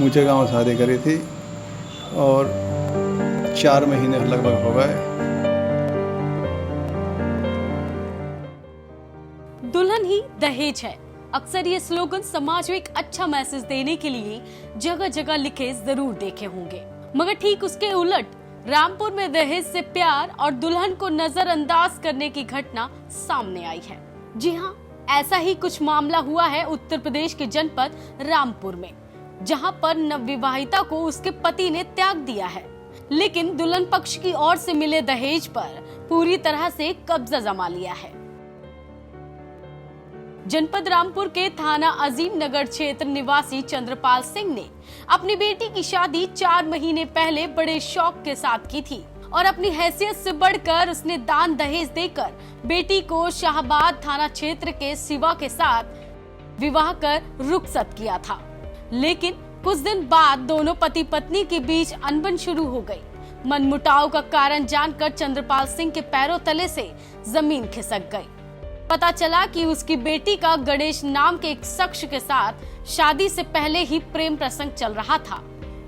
ऊंचे गांव में शादी करी थी और 4 महीने लगभग हो गए। दुल्हन ही दहेज है। अक्सर ये स्लोगन समाज में एक अच्छा मैसेज देने के लिए जगह जगह लिखे जरूर देखे होंगे, मगर ठीक उसके उलट रामपुर में दहेज से प्यार और दुल्हन को नजरअंदाज करने की घटना सामने आई है। जी हाँ, ऐसा ही कुछ मामला हुआ है उत्तर प्रदेश के जनपद रामपुर में, जहां पर नवविवाहिता को उसके पति ने त्याग दिया है, लेकिन दुल्हन पक्ष की ओर से मिले दहेज पर पूरी तरह से कब्जा जमा लिया है। जनपद रामपुर के थाना अजीम नगर क्षेत्र निवासी चंद्रपाल सिंह ने अपनी बेटी की शादी 4 महीने पहले बड़े शौक के साथ की थी और अपनी हैसियत से बढ़कर उसने दान दहेज देकर बेटी को शाहबाद थाना क्षेत्र के शिवा के साथ विवाह कर रुखसत किया था। लेकिन कुछ दिन बाद दोनों पति पत्नी के बीच अनबन शुरू हो गई। मनमुटाव का कारण जानकर चंद्रपाल सिंह के पैरों तले से जमीन खिसक गई। पता चला कि उसकी बेटी का गणेश नाम के एक शख्स के साथ शादी से पहले ही प्रेम प्रसंग चल रहा था।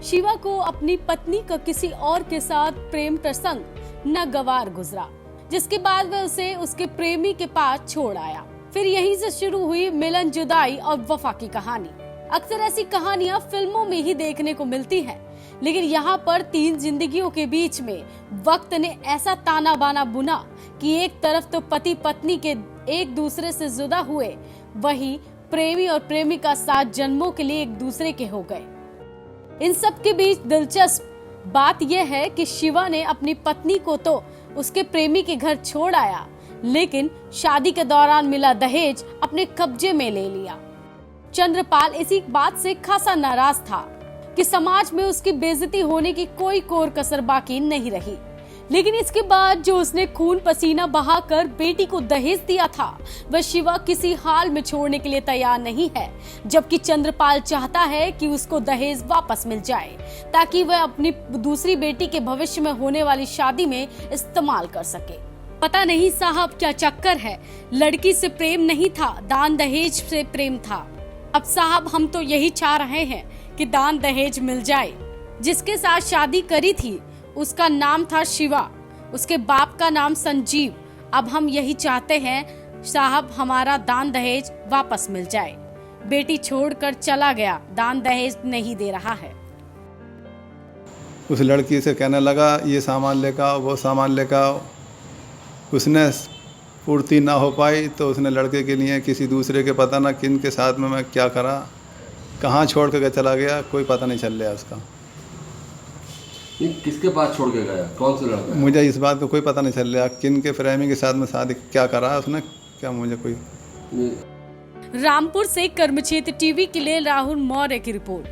शिवा को अपनी पत्नी का किसी और के साथ प्रेम प्रसंग नागवार गुजरा, जिसके बाद वह उसे उसके प्रेमी के पास छोड़ आया। फिर यहीं से शुरू हुई मिलन, जुदाई और वफा की कहानी। अक्सर ऐसी कहानियां फिल्मों में ही देखने को मिलती हैं, लेकिन यहाँ पर 3 जिंदगियों के बीच में वक्त ने ऐसा ताना बाना बुना कि एक तरफ तो पति पत्नी के एक दूसरे से जुदा हुए, वहीं प्रेमी और प्रेमिका 7 जन्मों के लिए एक दूसरे के हो गए। इन सब के बीच दिलचस्प बात यह है कि शिवा ने अपनी पत्नी को तो उसके प्रेमी के घर छोड़ आया, लेकिन शादी के दौरान मिला दहेज अपने कब्जे में ले लिया। चंद्रपाल इसी बात से खासा नाराज था कि समाज में उसकी बेइज्जती होने की कोई कोर कसर बाकी नहीं रही। लेकिन इसके बाद जो उसने खून पसीना बहाकर बेटी को दहेज दिया था, वह शिवा किसी हाल में छोड़ने के लिए तैयार नहीं है, जबकि चंद्रपाल चाहता है कि उसको दहेज वापस मिल जाए ताकि वह अपनी दूसरी बेटी के भविष्य में होने वाली शादी में इस्तेमाल कर सके। पता नहीं साहब क्या चक्कर है, लड़की से प्रेम नहीं था, दान दहेज से प्रेम था। अब साहब हम तो यही चाह रहे हैं कि दान दहेज मिल जाए। जिसके साथ शादी करी थी उसका नाम था शिवा, उसके बाप का नाम संजीव। अब हम यही चाहते हैं साहब हमारा दान दहेज वापस मिल जाए। बेटी छोड़कर चला गया, दान दहेज नहीं दे रहा है। उस लड़की से कहने लगा ये सामान लेकर आओ, वो सामान लेकर आओ। उसने पूर्ति ना हो पाई तो उसने लड़के के लिए किसी दूसरे के पता ना किन के साथ में मैं क्या करा, कहाँ छोड़ के चला गया, कोई पता नहीं चल रहा उसका। किसके पास छोड़ के गया, कौन सा लड़का? मुझे इस बात का कोई पता नहीं चल रहा किन के प्रेमी के साथ में शादी क्या करा उसने, क्या मुझे कोई। रामपुर से कर्मक्षेत्र टीवी के लिए राहुल मौर्य की रिपोर्ट।